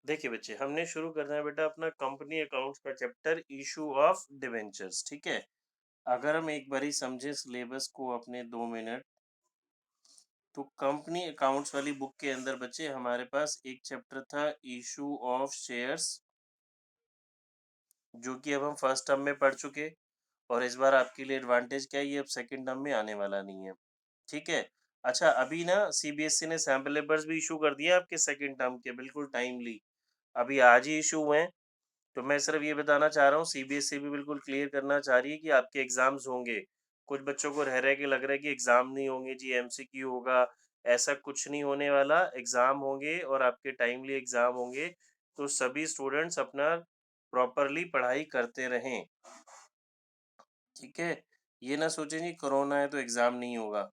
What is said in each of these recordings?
देखिए बच्चे, हमने शुरू करना है बेटा अपना कंपनी अकाउंट्स का चैप्टर इशू ऑफ डिबेंचर्स। ठीक है। अगर हम एक बारी समझे सिलेबस को अपने 2 मिनट, तो कंपनी अकाउंट्स वाली बुक के अंदर बच्चे हमारे पास एक चैप्टर था इशू ऑफ शेयर्स, जो कि अब हम फर्स्ट टर्म में पढ़ चुके। और इस बार आपके लिए एडवांटेज क्या है, ये अब सेकंड टर्म में आने वाला नहीं है। ठीक है। अच्छा, अभी ना सीबीएसई ने सैम्पल पेपर्स भी इशू कर दिया आपके सेकंड टर्म के, बिल्कुल टाइमली। अभी आज ही इशू हुए हैं। तो मैं सिर्फ ये बताना चाह रहा हूँ, सीबीएसई भी बिल्कुल क्लियर करना चाह रही है कि आपके एग्जाम्स होंगे। कुछ बच्चों को रह के लग रहा है कि एग्जाम नहीं होंगे जी, एमसीक्यू होगा। ऐसा कुछ नहीं होने वाला, एग्जाम होंगे और आपके टाइमली एग्जाम होंगे। तो सभी स्टूडेंट्स अपना प्रॉपरली पढ़ाई करते रहें। ठीक है। ये ना सोचें जी कोरोना है तो एग्जाम नहीं होगा।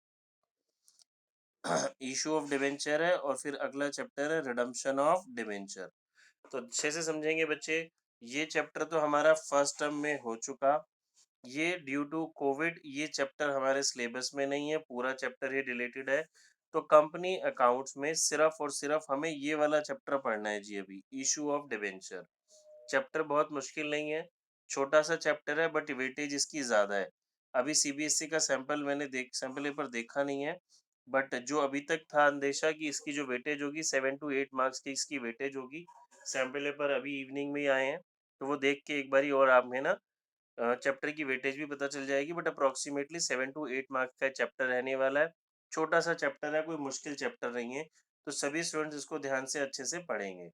इशू ऑफ डिवेंचर है और फिर अगला चैप्टर है रिडम्पशन ऑफ डिवेंचर। तो अच्छे से समझेंगे बच्चे। ये चैप्टर तो हमारा फर्स्ट टर्म में हो चुका। ये ड्यू टू कोविड ये चैप्टर हमारे सिलेबस में नहीं है, पूरा चैप्टर ही डिलीटेड है। तो कंपनी अकाउंट्स में सिर्फ और सिर्फ हमें ये वाला चैप्टर पढ़ना है जी, अभी इशू ऑफ डिबेंचर। चैप्टर बहुत मुश्किल नहीं है, छोटा सा चैप्टर है, बट वेटेज इसकी ज़्यादा है। अभी सीबीएसई का सैंपल पेपर देखा नहीं है, बट जो अभी तक था अंदेशा कि इसकी जो वेटेज होगी 7 to 8 मार्क्स की इसकी वेटेज होगी। सैंपल पेपर अभी इवनिंग में ही आए हैं, तो वो देख के एक बारी और आप में ना चैप्टर की वेटेज भी पता चल जाएगी। बट अप्रोक्सीमेटली 7 to 8 मार्क्स का चैप्टर रहने वाला है। छोटा सा चैप्टर है, कोई मुश्किल चैप्टर नहीं है। तो सभी स्टूडेंट्स इसको ध्यान से अच्छे से पढ़ेंगे।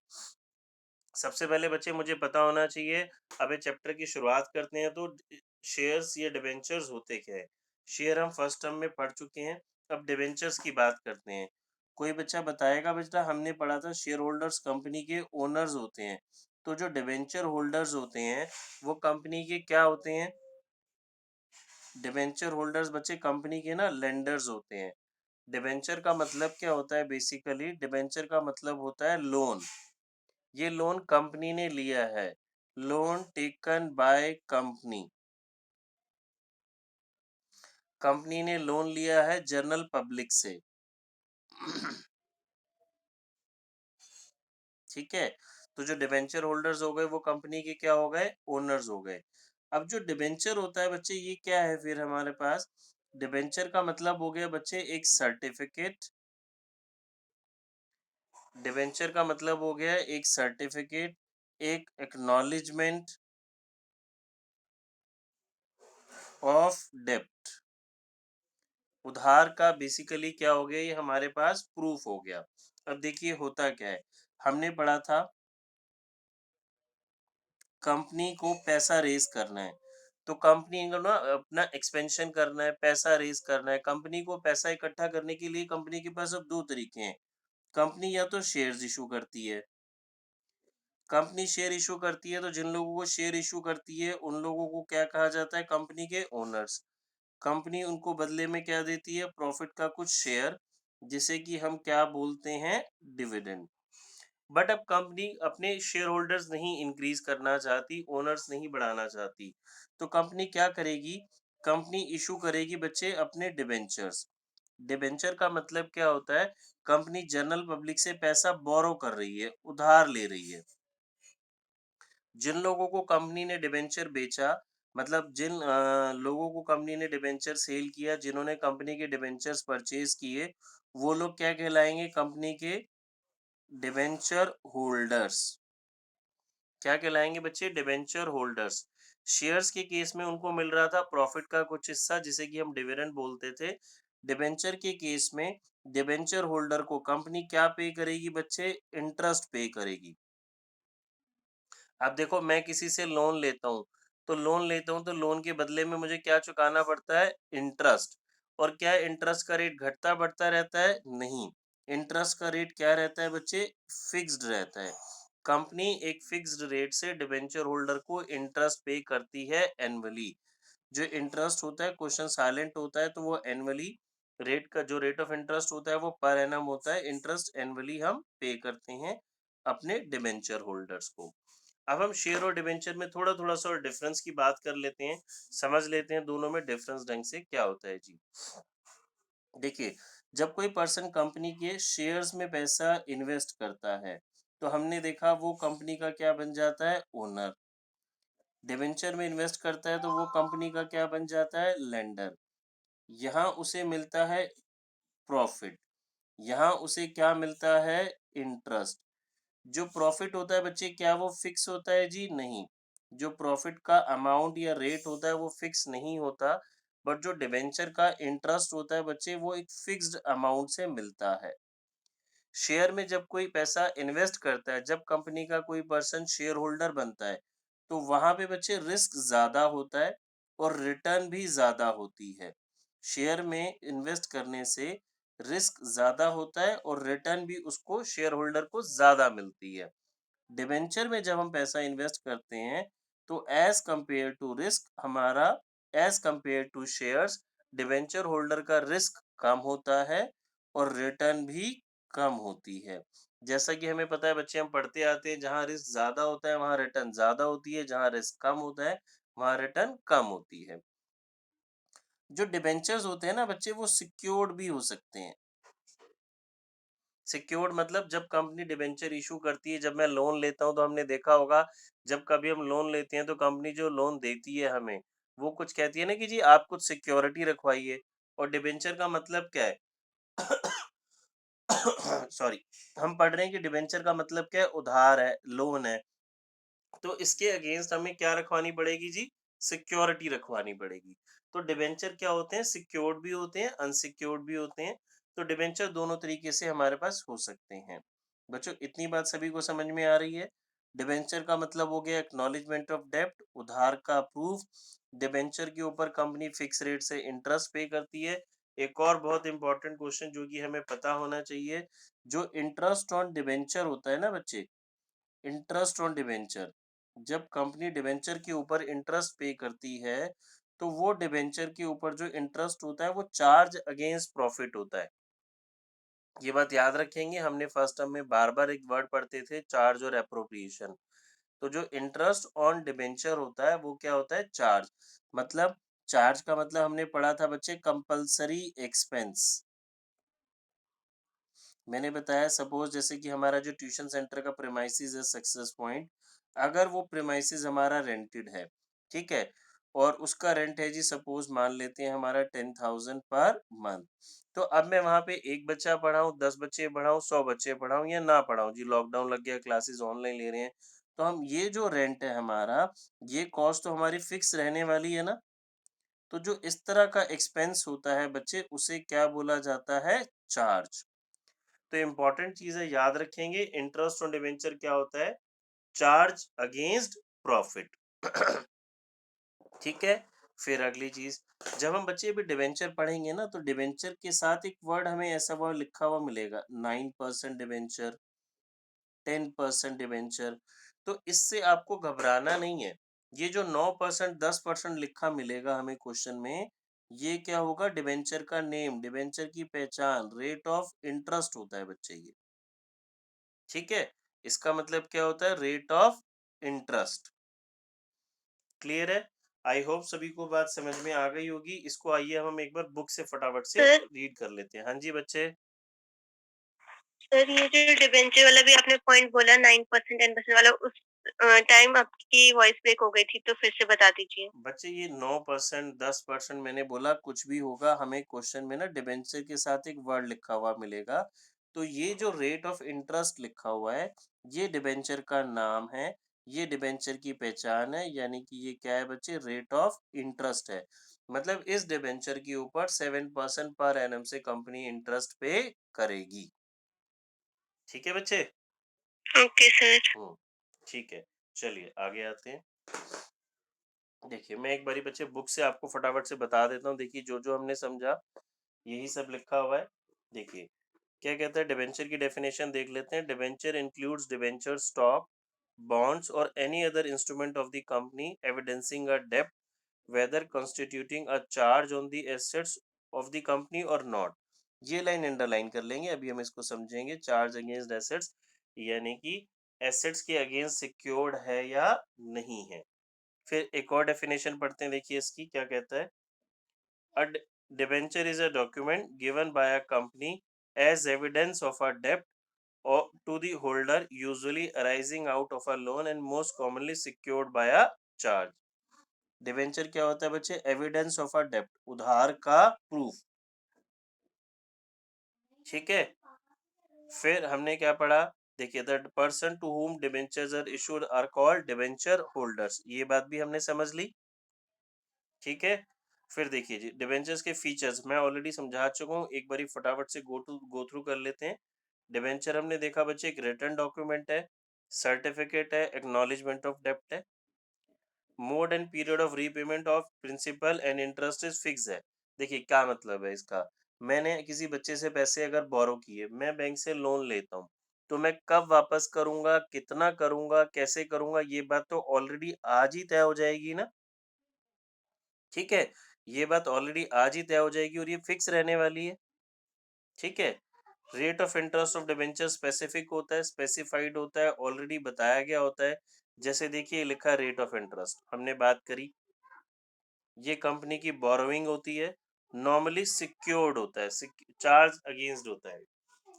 सबसे पहले बच्चे मुझे पता होना चाहिए, अब ये चैप्टर की शुरुआत करते हैं। तो शेयर्स या डिबेंचर्स होते क्या है? शेयर हम फर्स्ट टर्म में पढ़ चुके हैं। अब डिबेंचर्स की बात करते हैं। कोई बच्चा बताएगा बेटा, हमने पढ़ा था शेयर होल्डर्स कंपनी के ओनर्स होते हैं। तो जो डिबेंचर होल्डर्स होते हैं वो कंपनी के क्या होते हैं? डिबेंचर होल्डर्स बच्चे कंपनी के ना लेंडर्स होते हैं। डिबेंचर का मतलब क्या होता है? बेसिकली डिबेंचर का मतलब होता है लोन। ये लोन कंपनी ने लिया है, loan taken by company. Company ने लोन लिया है जनरल पब्लिक से। ठीक है। तो जो डिबेंचर होल्डर्स हो गए वो कंपनी के क्या हो गए? ओनर्स हो गए। अब जो डिबेंचर होता है बच्चे, ये क्या है फिर हमारे पास? डिबेंचर का मतलब हो गया बच्चे एक सर्टिफिकेट। डिबेंचर का मतलब हो गया एक सर्टिफिकेट, एक एक्नॉलेजमेंट ऑफ डेप्ट। उधार का बेसिकली क्या हो गया? ये हमारे पास प्रूफ हो गया। अब देखिए होता क्या है, हमने पढ़ा था कंपनी को पैसा रेज करना है। तो कंपनी को ना अपना एक्सपेंशन करना है, पैसा रेज करना है। कंपनी को पैसा इकट्ठा करने के लिए कंपनी के पास अब दो तरीके हैं। कंपनी या तो शेयर्स इशू करती है। कंपनी शेयर इशू करती है, तो जिन लोगों को शेयर इशू करती है उन लोगों को क्या कहा जाता है? कंपनी के ओनर्स। कंपनी उनको बदले में क्या देती है? प्रॉफिट का कुछ शेयर, जिसे कि हम क्या बोलते हैं? डिविडेंड। बट अब कंपनी अपने शेयर होल्डर्स नहीं इंक्रीज करना चाहती, ओनर्स नहीं बढ़ाना चाहती। तो कंपनी क्या करेगी? कंपनी इशू करेगी बच्चे अपने डिबेंचर्स। डिबेंचर का मतलब क्या होता है? कंपनी जनरल पब्लिक से पैसा बोरो कर रही है, उधार ले रही है। जिन लोगों को कंपनी ने डिबेंचर बेचा, मतलब जिन लोगों को कंपनी ने डिबेंचर सेल किया, जिन्होंने कंपनी के डिबेंचर्स परचेज किए, वो लोग क्या कहलाएंगे? कंपनी के डिबेंचर होल्डर्स। क्या कहलाएंगे बच्चे? Debenture holders. शेयर्स के केस में उनको मिल रहा था प्रॉफिट का कुछ हिस्सा, जिसे कि हम डिविडेंड बोलते थे। डिबेंचर के केस में डिबेंचर होल्डर को कंपनी क्या पे करेगी बच्चे? इंटरेस्ट पे करेगी। अब देखो, मैं किसी से लोन लेता हूँ, तो लोन के बदले में मुझे क्या चुकाना पड़ता है? इंटरेस्ट। और क्या इंटरेस्ट का रेट घटता बढ़ता रहता है? नहीं। इंटरेस्ट का रेट क्या रहता है बच्चे? फिक्स्ड रहता है। कंपनी एक फिक्स्ड रेट से डिबेंचर होल्डर को इंटरेस्ट पे करती है एनुअली। जो इंटरेस्ट होता है, क्वेश्चन साइलेंट होता है, तो वो एनुअली रेट का जो रेट ऑफ इंटरेस्ट होता है वो पर एनम होता है। इंटरेस्ट एनुअली हम पे करते हैं अपने डिबेंचर होल्डर्स को। अब हम शेयर और डिबेंचर में थोड़ा थोड़ा सा और डिफरेंस की बात कर लेते हैं, समझ लेते हैं दोनों में डिफरेंस ढंग से क्या होता है जी। देखिए, जब कोई पर्सन कंपनी के शेयर्स में पैसा इन्वेस्ट करता है, तो हमने देखा वो कंपनी का क्या बन जाता है, ओनर। डिबेंचर में इन्वेस्ट करता है तो वो कंपनी का क्या बन जाता है, लेंडर। यहाँ उसे मिलता है प्रॉफिट, यहाँ उसे क्या मिलता है, इंटरेस्ट। जो प्रॉफिट होता है बच्चे, क्या वो फिक्स होता है जी, नहीं। जो प्रॉफिट का अमाउंट या रेट होता है वो फिक्स नहीं होता, बट जो डिबेंचर का इंटरेस्ट होता है बच्चे, वो एक फिक्स्ड अमाउंट से मिलता है। शेयर में जब कोई पैसा इन्वेस्ट करता है, जब कंपनी का कोई पर्सन शेयर होल्डर बनता है, तो वहां पे बच्चे रिस्क ज्यादा होता है और रिटर्न भी ज्यादा होती है। शेयर में इन्वेस्ट करने से रिस्क ज्यादा होता है और रिटर्न भी उसको, शेयर होल्डर को, ज्यादा मिलती है। डिबेंचर में जब हम पैसा इन्वेस्ट करते हैं तो एज कंपेयर टू रिस्क हमारा, as compare to shares, debenture holder का रिस्क कम होता है और रिटर्न भी कम होती है। जैसा कि हमें पता है बच्चे, हम पढ़ते आते हैं, जहां रिस्क ज्यादा होता है वहां रिटर्न ज्यादा होती है, जहां रिस्क कम होता है वहां रिटर्न कम होती है। जो डिबेंचर्स होते हैं ना बच्चे, वो सिक्योर्ड भी हो सकते हैं। सिक्योर्ड मतलब जब कंपनी डिबेंचर इशू करती है, जब मैं लोन लेता हूं तो हमने देखा होगा, जब कभी हम लोन लेते हैं तो कंपनी जो लोन देती है हमें, वो कुछ कहती है ना कि जी आप कुछ सिक्योरिटी रखवाइए। और डिबेंचर का मतलब क्या है, सॉरी, हम पढ़ रहे हैं कि डिबेंचर का मतलब क्या है, उधार है, लोन है। तो इसके अगेंस्ट हमें क्या रखवानी पड़ेगी जी, सिक्योरिटी रखवानी पड़ेगी। तो डिबेंचर क्या होते हैं, सिक्योर्ड भी होते हैं, अनसिक्योर्ड भी होते हैं। तो डिबेंचर दोनों तरीके से हमारे पास हो सकते हैं। बच्चों इतनी बात सभी को समझ में आ रही है। डिबेंचर का मतलब हो गया एक्नॉलेजमेंट ऑफ डेप्ट, उधार का प्रूफ। डिबेंचर के ऊपर कंपनी फिक्स रेट से इंटरेस्ट पे करती है। एक और बहुत इंपॉर्टेंट क्वेश्चन जो कि हमें पता होना चाहिए, जो इंटरेस्ट ऑन डिबेंचर होता है ना बच्चे, इंटरेस्ट ऑन डिबेंचर, जब कंपनी डिबेंचर के ऊपर इंटरेस्ट पे करती है, तो वो डिबेंचर के ऊपर जो इंटरेस्ट होता है वो चार्ज अगेंस्ट प्रॉफिट होता है। ये बात याद रखेंगे, हमने फर्स्ट टर्म में बार बार एक वर्ड पढ़ते थे, चार्ज और एप्रोप्रिएशन। तो जो इंटरेस्ट ऑन डिबेंचर होता है वो क्या होता है, चार्ज। मतलब चार्ज का मतलब हमने पढ़ा था बच्चे, कंपल्सरी एक्सपेंस। मैंने बताया सपोज जैसे कि हमारा जो ट्यूशन सेंटर का प्रेमाइसिस है सक्सेस पॉइंट, अगर वो प्रेमाइसिस हमारा रेंटेड है, ठीक है, और उसका रेंट है जी, सपोज मान लेते हैं हमारा 10,000 पर मंथ। तो अब मैं वहां पे एक बच्चा पढ़ाऊं, 10 बच्चे पढ़ाऊं, 100 बच्चे पढ़ाऊं या ना पढ़ाऊं जी, लॉकडाउन लग गया, क्लासेस ऑनलाइन ले रहे हैं, तो हम ये जो रेंट है हमारा, ये कॉस्ट तो हमारी फिक्स रहने वाली है ना। तो जो इस तरह का एक्सपेंस होता है बच्चे, उसे क्या बोला जाता है, चार्ज। तो इंपॉर्टेंट चीज है, याद रखेंगे, इंटरेस्ट ऑन डिवेंचर क्या होता है, चार्ज अगेंस्ट प्रॉफिट। ठीक है। फिर अगली चीज, जब हम बच्चे अभी डिवेंचर पढ़ेंगे ना, तो डिवेंचर के साथ एक वर्ड हमें ऐसा वर्ड लिखा हुआ मिलेगा, 9% डिवेंचर, 10% डिवेंचर। तो इससे आपको घबराना नहीं है। ये जो 9%, 10% लिखा मिलेगा हमें क्वेश्चन में, ये क्या होगा, डिवेंचर का नेम, डिवेंचर की पहचान, रेट ऑफ इंटरेस्ट होता है बच्चे ये। ठीक है, इसका मतलब क्या होता है, रेट ऑफ इंटरेस्ट। क्लियर है। आई होप सभी को बात समझ में आ गई होगी। इसको आइए हम एक बार बुक से फटाफट से सर रीड कर लेते हैं। हाँ जी बच्चे। सर ये जो डिबेंचर वाला भी आपने पॉइंट बोला 9% 10% वाला, उस टाइम आपकी वॉइस ब्रेक हो गई थी, तो फिर से बता दीजिए। बच्चे ये 9%, 10% मैंने बोला, कुछ भी होगा, हमें क्वेश्चन में ना डिबेंचर के साथ एक वर्ड लिखा हुआ मिलेगा। तो ये जो रेट ऑफ इंटरेस्ट लिखा हुआ है, ये डिबेंचर का नाम है, ये डिबेंचर की पहचान है, यानी कि ये क्या है बच्चे, रेट ऑफ इंटरेस्ट है। मतलब इस डिबेंचर के ऊपर 7% पर एनम से कंपनी इंटरेस्ट पे करेगी। ठीक है बच्चे। Okay sir. ठीक है, चलिए आगे आते हैं। देखिए मैं एक बारी बच्चे बुक से आपको फटाफट से बता देता हूँ। देखिए जो जो हमने समझा यही सब लिखा हुआ है। देखिए क्या कहता है, डिबेंचर की डेफिनेशन देख लेते हैं। Debenture includes debenture stock, bonds or any other instrument of the company evidencing a debt, whether constituting a charge on the assets of the company or not। ये लाइन अंडरलाइन कर लेंगे, अभी हम इसको समझेंगे। चार्ज अगेंस्ट एसेट्स यानी कि assets के अगेंस्ट सिक्योर्ड है या नहीं है। फिर एक और डेफिनेशन पढ़ते हैं, देखिए इसकी क्या कहता है। A debenture is a document given by a company as evidence of a debt or to the holder usually arising out of a loan and most commonly secured by a charge. Debenture क्या होता है बच्चे? Evidence of a डेप्ट, उधार का proof. ठीक है, फिर हमने क्या पढ़ा? देखिए, the person to whom debentures are issued are called debenture holders, ये बात भी हमने समझ ली। ठीक है, फिर देखिए जी, डिबेंचर्स के फीचर्स मैं ऑलरेडी समझा चुका हूँ, एक बारी फटाफट से गो थ्रू कर लेते हैं। डिबेंचर हमने देखा बच्चे, एक रिटर्न डॉक्यूमेंट है, सर्टिफिकेट है, एक्नॉलेजमेंट ऑफ डेप्ट है। Mode and period of repayment of principal and interest is fix है। देखिए क्या मतलब है इसका? मैंने किसी बच्चे से पैसे अगर बोरो किए, मैं बैंक से लोन लेता हूँ, तो मैं कब वापस करूंगा, कितना करूंगा, कैसे करूंगा, ये बात तो ऑलरेडी आज ही तय हो जाएगी ना। ठीक है, ये बात ऑलरेडी आज ही तय हो जाएगी और ये फिक्स रहने वाली है। ठीक है, rate of interest of debenture specific होता है, स्पेसिफाइड होता है, ऑलरेडी बताया गया होता है। जैसे देखिए लिखा है रेट ऑफ इंटरेस्ट, हमने बात करी, ये कंपनी की बोरोइंग होती है, नॉर्मली सिक्योर्ड होता है, चार्ज अगेंस्ट होता है।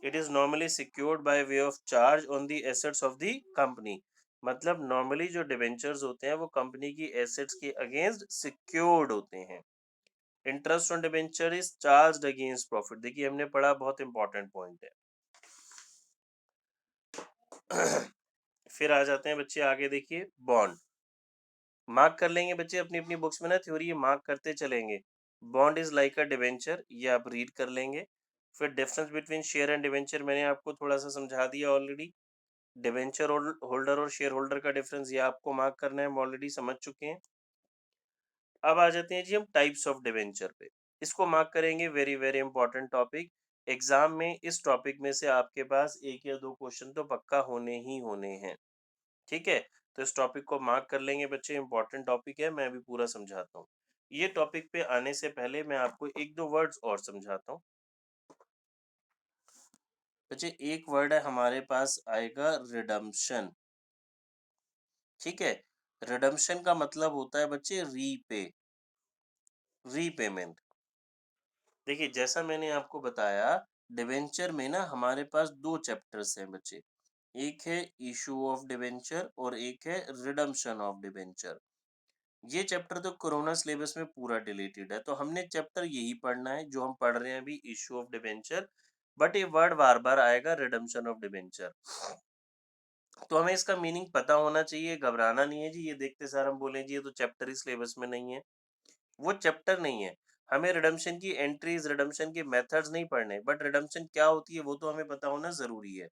It is normally secured by way of charge on the assets of the company. मतलब नॉर्मली जो डिबेंचर्स होते हैं वो कंपनी की एसेट्स के अगेंस्ट सिक्योर्ड होते हैं। Interest on debenture is charged against profit, देखिए हमने पढ़ा, बहुत इंपॉर्टेंट पॉइंट है। फिर आ जाते हैं बच्चे आगे, देखिए बॉन्ड, मार्क कर लेंगे बच्चे अपनी अपनी बुक्स में ना, थ्योरी मार्क करते चलेंगे। Bond is like a debenture, ये आप रीड कर लेंगे। फिर difference between share and debenture मैंने आपको थोड़ा सा समझा दिया ऑलरेडी। डिवेंचर होल्डर और शेयर होल्डर का डिफरेंस ये आपको मार्क करना है, हम ऑलरेडी समझ चुके हैं। अब आ जाते हैं जी हम टाइप्स ऑफ डिवेंचर पे, इसको मार्क करेंगे, very very important topic. Exam में इस टॉपिक में से आपके पास एक या दो क्वेश्चन तो पक्का होने ही होने हैं। ठीक है, तो इस टॉपिक को मार्क कर लेंगे बच्चे, इंपॉर्टेंट टॉपिक है, मैं अभी पूरा समझाता हूँ। ये टॉपिक पे आने से पहले मैं आपको एक दो वर्ड्स और समझाता हूँ बच्चे। एक वर्ड है हमारे पास आएगा रिडम्पशन। ठीक है, रिडम्पशन का मतलब होता है बच्चे रीपे, रीपेमेंट। देखिए जैसा मैंने आपको बताया, डिबेंचर में ना हमारे पास दो चैप्टर्स हैं बच्चे, एक है इशू ऑफ डिबेंचर और एक है रिडम्पशन ऑफ डिबेंचर। ये चैप्टर तो कोरोना सिलेबस में पूरा डिलीटेड है, तो हमने चैप्टर यही पढ़ना है जो हम पढ़ रहे हैं अभी, इशू ऑफ डिबेंचर। बट ये वर्ड बार बार आएगा, रिडम्पशन ऑफ डिबेंचर, तो हमें इसका मीनिंग पता होना चाहिए, घबराना नहीं है जी, ये देखते सार हम बोले जी ये तो चैप्टर ही सिलेबस में नहीं है। वो चैप्टर नहीं है, हमें रिडम्पशन की एंट्रीज, रिडम्पशन के मेथड्स नहीं पढ़ने, बट रिडम्पशन क्या होती है वो तो हमें पता होना जरूरी है।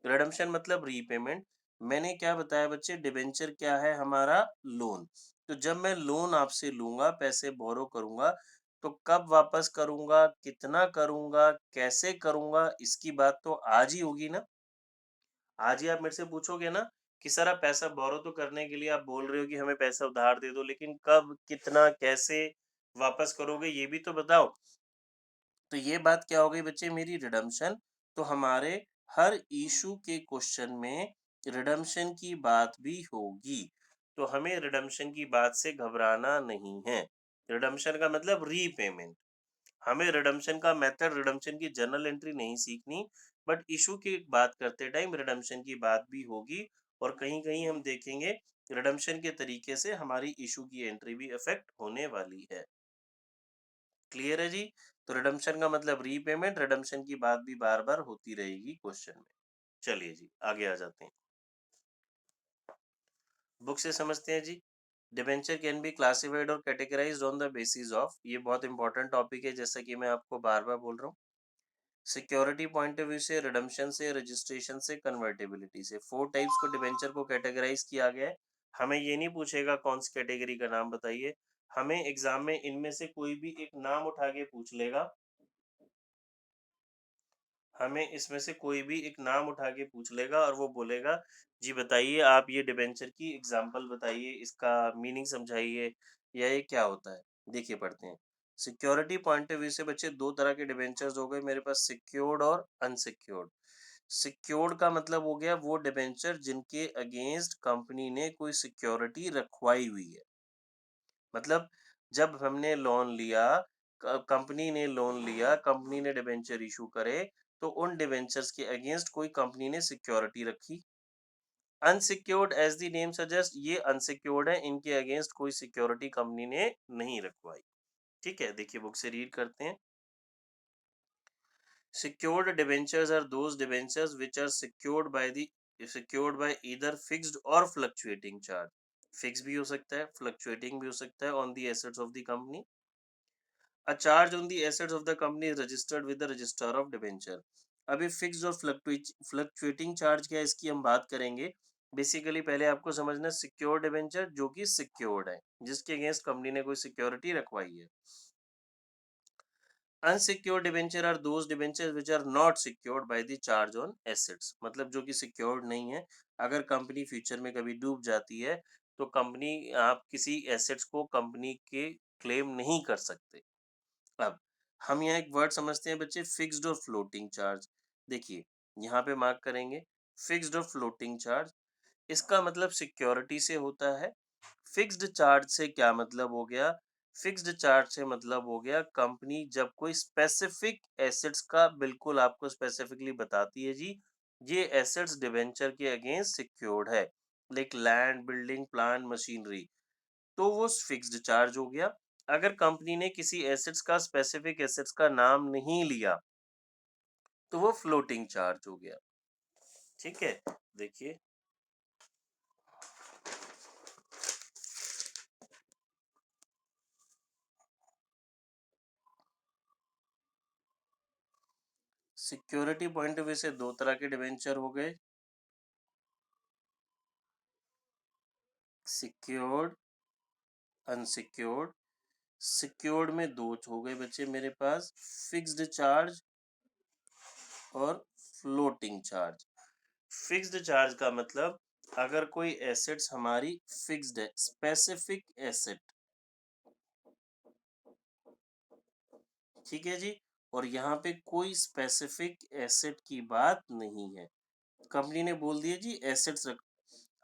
रिडम्पशन मतलब रीपेमेंट। मैंने क्या बताया बच्चे, डिबेंचर क्या है हमारा? लोन। तो जब मैं लोन आपसे लूंगा, पैसे बोरो करूंगा, तो कब वापस करूंगा, कितना करूंगा, कैसे करूंगा, इसकी बात तो आज ही होगी ना। आज ही आप मेरे से पूछोगे ना कि सर आप पैसा बोरो तो करने के लिए आप बोल रहे हो कि हमें पैसा उधार दे दो, लेकिन कब, कितना, कैसे वापस करोगे ये भी तो बताओ। तो ये बात क्या हो गई बच्चे मेरी, रिडम्पशन। तो हमारे हर इशू के क्वेश्चन में रिडम्पशन की बात भी होगी, तो हमें रिडम्पशन की बात से घबराना नहीं है। रिडम्पशन का मतलब रीपेमेंट। हमें रिडम्पशन का मेथड, रिडम्पशन की जर्नल एंट्री नहीं सीखनी, बट इशू की बात करते टाइम रिडम्पशन की बात भी होगी, और कहीं कहीं हम देखेंगे रिडम्पशन के तरीके से हमारी इशू की एंट्री भी इफेक्ट होने वाली है। क्लियर है जी? तो रिडम्पशन का मतलब रीपेमेंट, रिडम्पशन की बात भी बार बार होती रहेगी क्वेश्चन में। चलिए जी आगे आ जाते हैं, बुक से समझते हैं जी। डिबेंचर कैन बी क्लासिफाइड और categorised on the basis of, ये बहुत इंपॉर्टेंट टॉपिक है जैसा कि मैं आपको बार बार बोल रहा हूँ। सिक्योरिटी पॉइंट ऑफ व्यू से, रिडम्पशन से, रजिस्ट्रेशन से, कन्वर्टेबिलिटी से, फोर टाइप्स को डिबेंचर को कैटेगराइज किया गया है। हमें ये नहीं पूछेगा कौन सी कैटेगरी का नाम बताइए, हमें एग्जाम में इनमें से कोई भी एक नाम उठा के पूछ लेगा, हमें इसमें से कोई भी एक नाम उठा के पूछ लेगा और वो बोलेगा जी बताइए आप ये डिबेंचर की एग्जांपल बताइए, इसका मीनिंग समझाइए, या ये क्या होता है। देखिए पढ़ते हैं। सिक्योरिटी पॉइंट ऑफ व्यू से बच्चे दो तरह के डिबेंचर्स हो गए मेरे पास, सिक्योर्ड और अनसिक्योर्ड। सिक्योर्ड का मतलब हो गया वो डिबेंचर जिनके अगेंस्ट कंपनी ने कोई सिक्योरिटी रखवाई हुई है। मतलब जब हमने लोन लिया, कंपनी ने लोन लिया, कंपनी ने डिबेंचर इशू करे, तो उन डिबेंचर्स के अगेंस्ट कोई कंपनी ने सिक्योरिटी रखी। Unsecured as the name suggest, ये अनसिक्योर्ड है, इनके अगेंस्ट कोई सिक्योरिटी कंपनी ने नहीं रखवाई। ठीक है, देखिए बुक से रीड करते हैं। Secured debentures are those debentures which are secured by either fixed or fluctuating charge. Fixed भी हो सकता है, fluctuating भी हो सकता है on the assets of the company. A charge on the assets of the company is registered with the registrar of debenture. अभी fixed और फ्लक्चुएटिंग चार्ज क्या है, इसकी हम बात करेंगे। बेसिकली पहले आपको समझना सिक्योर डिबेंचर जो कि सिक्योर्ड है, जिसके अगेंस्ट कंपनी ने कोई सिक्योरिटी रखवाई है। Unsecured debenture are those debenture which are not secured by the charge on assets, मतलब जो कि सिक्योर्ड नहीं है। अगर कंपनी फ्यूचर में कभी डूब जाती है तो कंपनी, आप किसी एसेट्स को कंपनी के क्लेम नहीं कर सकते। अब हम यहाँ एक वर्ड समझते हैं बच्चे, फिक्स्ड और फ्लोटिंग चार्ज। देखिए यहाँ पे मार्क करेंगे, फिक्स्ड और फ्लोटिंग चार्ज, इसका मतलब सिक्योरिटी से होता है। फिक्स्ड चार्ज से क्या मतलब हो गया? फिक्स्ड चार्ज से मतलब हो गया कंपनी जब कोई स्पेसिफिक एसेट्स का बिल्कुल आपको स्पेसिफिकली बताती है जी, ये एसेट्स डिवेंचर के अगेंस्ट सिक्योर्ड है, like land, building, plant, machinery, तो वो फिक्स्ड चार्ज हो गया। अगर कंपनी ने किसी एसेट्स का, स्पेसिफिक एसेट्स का नाम नहीं लिया तो वो फ्लोटिंग चार्ज हो गया। ठीक है, देखिए सिक्योरिटी पॉइंट ऑफ व्यू से दो तरह के डिवेंचर हो गए, सिक्योर्ड, अनसिक्योर्ड। सिक्योर्ड में दो हो गए बच्चे मेरे पास, फिक्स्ड चार्ज और फ्लोटिंग चार्ज। फिक्स्ड चार्ज का मतलब अगर कोई एसेट्स हमारी फिक्स्ड है, स्पेसिफिक एसेट, ठीक है जी, और यहाँ पे कोई स्पेसिफिक एसेट की बात नहीं है। कंपनी ने बोल दिया जी एसेट्स रख,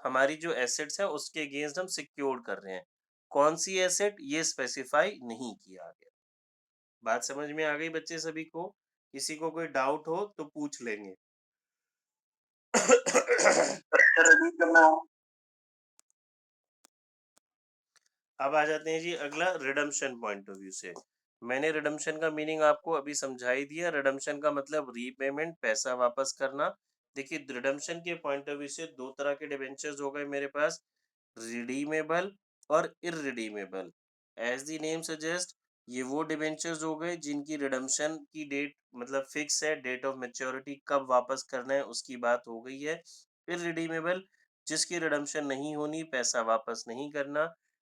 हमारी जो एसेट्स है उसके अगेंस्ट हम सिक्योर कर रहे हैं, कौन सी एसेट ये स्पेसिफाई नहीं किया गया। बात समझ में आ गई बच्चे सभी को? किसी को कोई डाउट हो तो पूछ लेंगे। अब आ जाते हैं जी अगला, रिडम्पशन पॉइंट ऑफ व्यू से। मैंने रिडम्पशन का मीनिंग आपको अभी समझा ही दिया। रिडम्पशन का मतलब रीपेमेंट, पैसा वापस करना। देखिए रिडम्पशन के पॉइंट ऑफ व्यू से दो तरह के डिबेंचर्स हो गए मेरे पास, रिडीमेबल और irredeemable. As the name suggest, ये वो डिबेंचर्स हो गए जिनकी रिडम्पशन की डेट मतलब फिक्स है, डेट ऑफ मैच्योरिटी कब वापस करना है उसकी बात हो गई है। इररिडीमेबल, जिसकी रिडम्पशन नहीं होनी, पैसा वापस नहीं करना।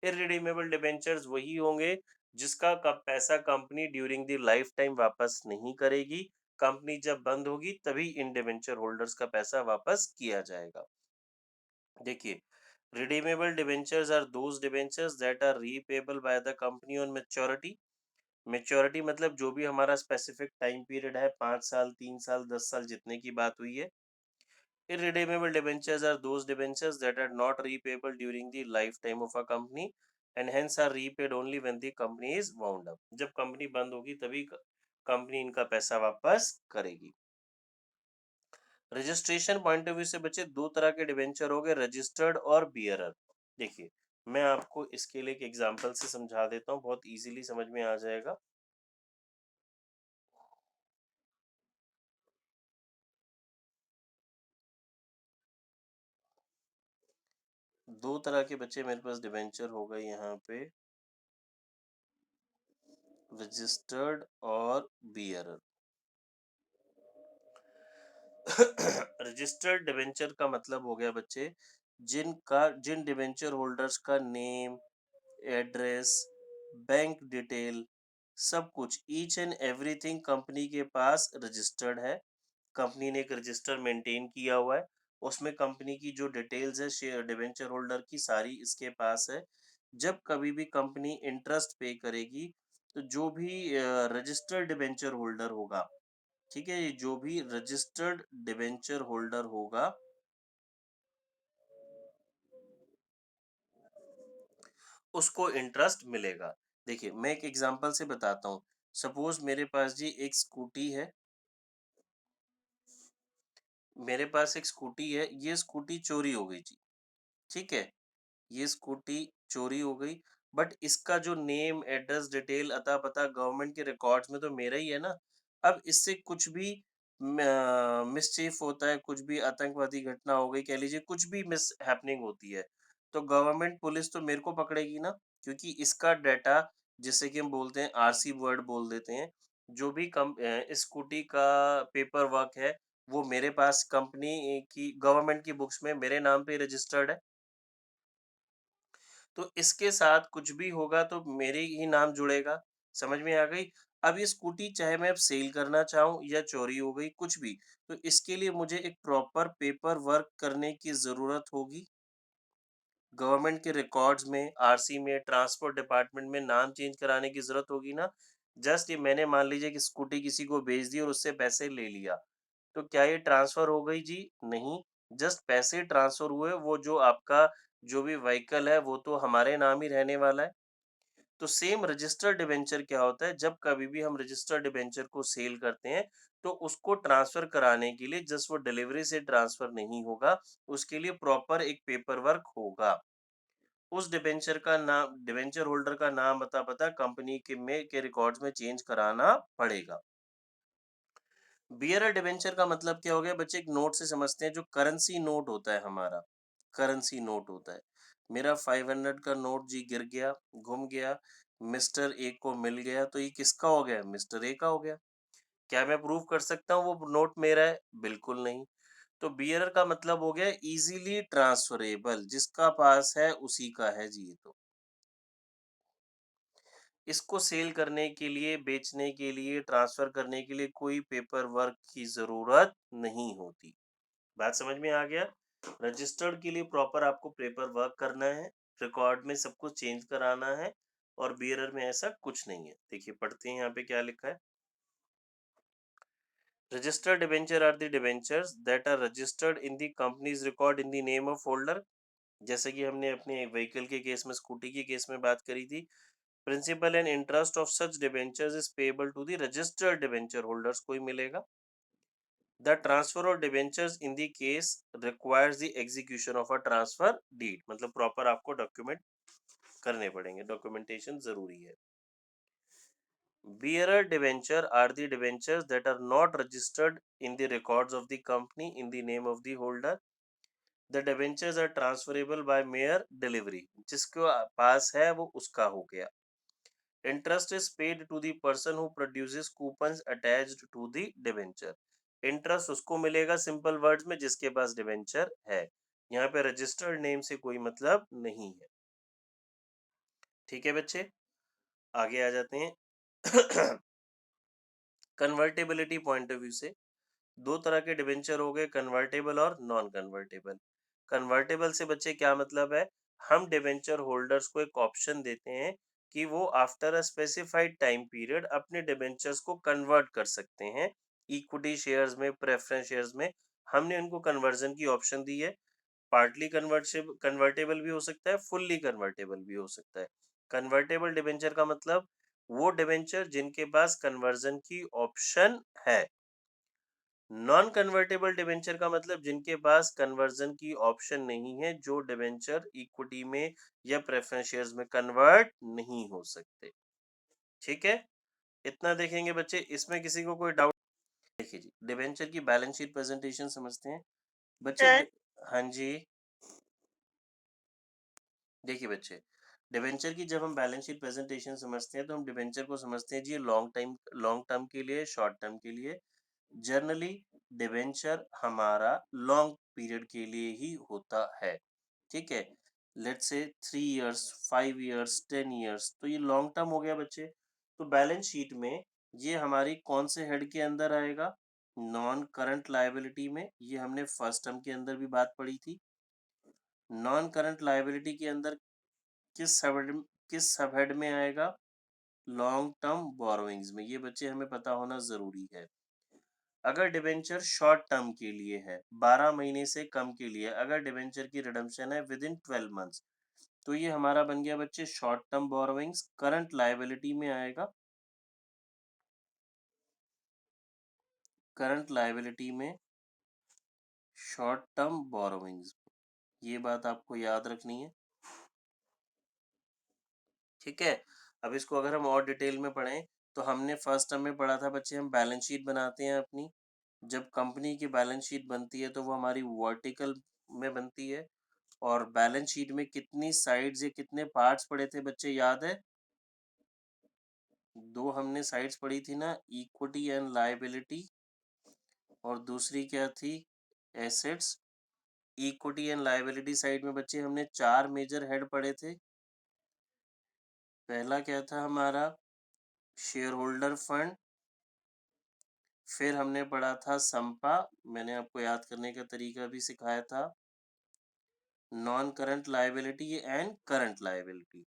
इररिडीमेबल डिबेंचर्स वही होंगे जिसका कब पैसा company during the life time वापस नहीं करेगी, कंपनी जब बंद होगी तभी इन डिबेंचर होल्डर्स का पैसा वापस किया जाएगा। देखिए redeemable debentures are those debentures that are repayable by the company on maturity। Maturity मतलब जो भी हमारा स्पेसिफिक टाइम पीरियड है, 5 साल, 3 साल, 10 साल, जितने की बात हुई है। irredeemable debentures are those debentures that are not repayable during the lifetime of a company and hence are repaid only when the company is wound up। जब कंपनी बंद होगी तभी कंपनी इनका पैसा वापस करेगी। रजिस्ट्रेशन पॉइंट ऑफ व्यू से बच्चे दो तरह के डिवेंचर हो गए, रजिस्टर्ड और बियरर। देखिए मैं आपको इसके लिए एक एग्जांपल से समझा देता हूँ, बहुत इजीली समझ में आ जाएगा। दो तरह के बच्चे मेरे पास डिवेंचर हो गए यहाँ पे, रजिस्टर्ड और बियरर। रजिस्टर्ड डिवेंचर का मतलब हो गया बच्चे जिन डिवेंचर होल्डर्स का नेम, एड्रेस, बैंक डिटेल, सब कुछ ईच एंड एवरीथिंग कंपनी के पास रजिस्टर्ड है। कंपनी ने एक रजिस्टर मेंटेन किया हुआ है, उसमें कंपनी की जो डिटेल्स है शेयर डिवेंचर होल्डर की सारी इसके पास है। जब कभी भी कंपनी इंटरेस्ट पे करेगी तो जो भी रजिस्टर्ड डिवेंचर होल्डर होगा, ठीक है, ये जो भी रजिस्टर्ड डिवेंचर होल्डर होगा उसको इंटरेस्ट मिलेगा। देखिए मैं एक एग्जांपल से बताता हूँ। सपोज मेरे पास जी एक स्कूटी है, मेरे पास एक स्कूटी है, ये स्कूटी चोरी हो गई जी, ठीक है? ये स्कूटी चोरी हो गई, बट इसका जो नेम, एड्रेस, डिटेल, अता-पता गवर्नमेंट के रिकॉर्ड्स में तो मेरा ही है ना। अब इससे कुछ भी मिसचीफ होता है, कुछ भी आतंकवादी घटना हो गई, कह लीजिए कुछ भी मिसहैपनिंग होती है, तो गवर्नमेंट पुलिस तो मेरे को पकड़ेगी ना, क्योंकि इसका डाटा, जिसे कि हम बोलते हैं आरसी वर्ड बोल देते हैं, जो भी इस स्कूटी का पेपर वर्क है, वो मेरे पास कंपनी की गवर्नमेंट की बुक्स में मेरे नाम पे रजिस्टर्ड है। तो इसके साथ कुछ भी होगा तो मेरे ही नाम जुड़ेगा, समझ में आ गई? अब ये स्कूटी चाहे मैं अब सेल करना चाहूँ या चोरी हो गई, कुछ भी, तो इसके लिए मुझे एक प्रॉपर पेपर वर्क करने की ज़रूरत होगी। गवर्नमेंट के रिकॉर्ड्स में, आरसी में, ट्रांसपोर्ट डिपार्टमेंट में नाम चेंज कराने की ज़रूरत होगी ना। जस्ट ये मैंने मान लीजिए कि स्कूटी किसी को बेच दी और उससे पैसे ले लिया, तो क्या ये ट्रांसफ़र हो गई जी? नहीं, जस्ट पैसे ट्रांसफ़र हुए, वो जो आपका जो भी व्हीकल है, वो तो हमारे नाम ही रहने वाला है। तो सेम रजिस्टर्ड डिबेंचर क्या होता है, जब कभी भी हम रजिस्टर्ड डिबेंचर को सेल करते हैं, तो उसको ट्रांसफ़र कराने के लिए जस्ट वो डिलीवरी से ट्रांसफ़र नहीं होगा, उसके लिए प्रॉपर एक पेपर वर्क होगा। उस डिबेंचर होल्डर का नाम, अता-पता कंपनी के रिकॉर्ड्स में चेंज कराना पड़ेगा। बियरर डिबेंचर का मतलब क्या हो गया बच्चे, एक नोट से समझते हैं, जो करेंसी नोट होता है हमारा, करेंसी नोट होता है। मेरा 500 का नोट जी गिर गया, गुम गया, मिस्टर ए को मिल गया, तो ये किसका हो गया? मिस्टर ए का हो गया। क्या मैं प्रूव कर सकता हूँ वो नोट मेरा है? बिल्कुल नहीं। तो बियरर का मतलब हो गया इजीली ट्रांसफरेबल, जिसका पास है उसी का है जी ये तो। इसको सेल करने के लिए, बेचने के लिए, ट्रांसफर करने के लिए कोई पेपर वर्क की ज़रूरत नहीं होती। बात समझ में आ गया? रजिस्टर्ड के लिए प्रॉपर आपको पेपर वर्क करना है, रिकॉर्ड में सब कुछ चेंज कराना है, और बियरर में ऐसा कुछ नहीं है। देखिए पढ़ते हैं यहाँ पे क्या लिखा है। Registered debenture are the debentures that are registered in the company's record in the name of holder. जैसे कि हमने अपने व्हीकल के केस में, स्कूटी के केस में बात करी थी। Principal and interest of such debentures is payable to the registered debenture holders को ही मिलेगा। The transfer of debentures in the case requires the execution of a transfer deed, मतलब प्रॉपर आपको डॉक्यूमेंट करने पड़ेंगे, डॉक्यूमेंटेशन जरूरी है। Bearer debenture are the debentures that are not registered in the records of the company in the name of the holder. The debentures are transferable by mere delivery. जिसके पास है वो उसका हो गया। Interest is paid to the person who produces coupons attached to the debenture. Interest उसको मिलेगा simple words में जिसके पास डिबेंचर है। यहाँ पे रजिस्टर्ड नेम से कोई मतलब नहीं है। ठीक है बच्चे, आगे आ जाते हैं। कन्वर्टेबिलिटी पॉइंट ऑफ व्यू से दो तरह के डिबेंचर हो गए, कन्वर्टेबल और नॉन कन्वर्टेबल। कन्वर्टेबल से बच्चे क्या मतलब है, हम डिबेंचर होल्डर्स को एक ऑप्शन देते हैं कि वो after a specified time period अपने डिबेंचर्स को कन्वर्ट कर सकते हैं इक्विटी शेयर्स में, प्रेफरेंस शेयर्स में। हमने उनको कन्वर्जन की ऑप्शन दी है। पार्टली कन्वर्टेबल भी हो सकता है, फुल्ली कन्वर्टेबल भी हो सकता है। कन्वर्टेबल डिबेंचर का मतलब वो डिबेंचर जिनके पास कन्वर्जन की ऑप्शन है। नॉन कन्वर्टेबल डिबेंचर का मतलब जिनके पास कन्वर्जन की ऑप्शन नहीं है, जो डिबेंचर इक्विटी में या प्रेफरेंस शेयर्स में कन्वर्ट नहीं हो सकते। ठीक है, इतना देखेंगे बच्चे, इसमें किसी को कोई डाउट? देखिए जी, डिबेंचर की बैलेंस शीट प्रेजेंटेशन समझते हैं बच्चे। सर। हाँ जी, देखिए बच्चे, डिबेंचर की जब हम बैलेंस शीट प्रेजेंटेशन समझते हैं तो हम डिबेंचर को समझते हैं जी लॉन्ग टर्म के लिए, शॉर्ट टर्म के लिए। जनरली डिबेंचर हमारा लॉन्ग पीरियड के लिए ही होता है, ठीक है। Let's say 3 years, 5 years, 10 years, तो ये लॉन्ग टर्म हो गया बच्चे। तो बैलेंस शीट में ये हमारी कौन से हेड के अंदर आएगा? नॉन करंट लायबिलिटी में। ये हमने फर्स्ट टर्म के अंदर भी बात पढ़ी थी। नॉन करंट लायबिलिटी के अंदर किस सब किस सब हेड में आएगा? लॉन्ग टर्म बोरोइंग्स में। ये बच्चे हमें पता होना जरूरी है। अगर डिबेंचर शॉर्ट टर्म के लिए है, 12 महीने से कम के लिए, अगर डिबेंचर की रिडम्पशन है विद इन 12 मंथ्स, तो ये हमारा बन गया बच्चे short term borrowings, current liability में आएगा। करंट लायबिलिटी में शॉर्ट टर्म बोरोविंग्स। ये बात आपको याद रखनी है, ठीक है। अब इसको अगर हम और डिटेल में पढ़ें तो हमने फर्स्ट टर्म में पढ़ा था बच्चे, हम बैलेंस शीट बनाते हैं अपनी। जब कंपनी की बैलेंस शीट बनती है तो वो हमारी वर्टिकल में बनती है। और बैलेंस शीट में कितनी साइड्स या कितने पार्ट्स पढ़े थे बच्चे, याद है? दो हमने साइड्स पढ़ी थी ना, इक्विटी एंड लायबिलिटी, और दूसरी क्या थी, assets. Equity and liability side में बच्चे हमने चार मेजर हेड पढ़े थे। पहला क्या था हमारा, शेयर होल्डर फंड। फिर हमने पढ़ा था संपा, मैंने आपको याद करने का तरीका भी सिखाया था। Non current liability and current liability.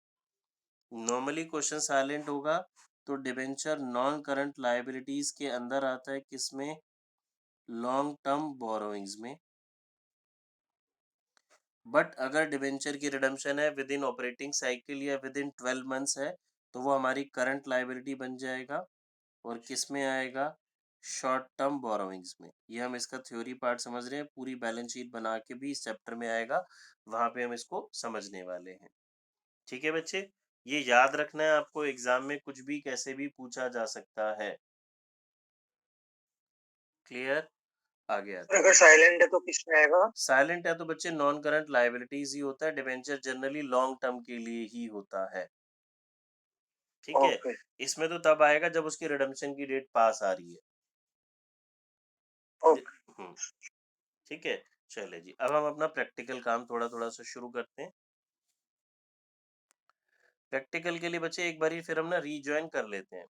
Normally question silent होगा तो डिबेंचर नॉन करंट लायबिलिटीज के अंदर आता है, किसमें, लॉन्ग टर्म बोरोइंग्स में। बट अगर डिबेंचर की रिडम्पशन है विद इन ऑपरेटिंग साइकिल या विद इन 12 मंथ्स है तो वो हमारी करंट लायबिलिटी बन जाएगा। और किस में आएगा, शॉर्ट टर्म बोरोइंग्स में। ये हम इसका थ्योरी पार्ट समझ रहे हैं, पूरी बैलेंस शीट बना के भी इस चैप्टर में आएगा, वहां पे हम इसको समझने वाले हैं। ठीक है बच्चे, ये याद रखना है आपको, एग्जाम में कुछ भी कैसे भी पूछा जा सकता है। क्लियर? आगे आते हैं। अगर साइलेंट है तो किस में आएगा? साइलेंट है तो बच्चे नॉन करंट लायबिलिटीज ही होता है, डिबेंचर जनरली लॉन्ग टर्म के लिए ही होता है। ठीक है, ओके। इसमें तो तब आएगा जब उसकी रिडम्पशन की डेट पास आ रही है। ओके। हम्म, ठीक है। चले जी, अब हम अपना प्रैक्टिकल काम थोड़ा थोड़ा सा शुरू करते हैं। प्रैक्टिकल के लिए बच्चे एक बार फिर हम ना रीजॉइन कर लेते हैं।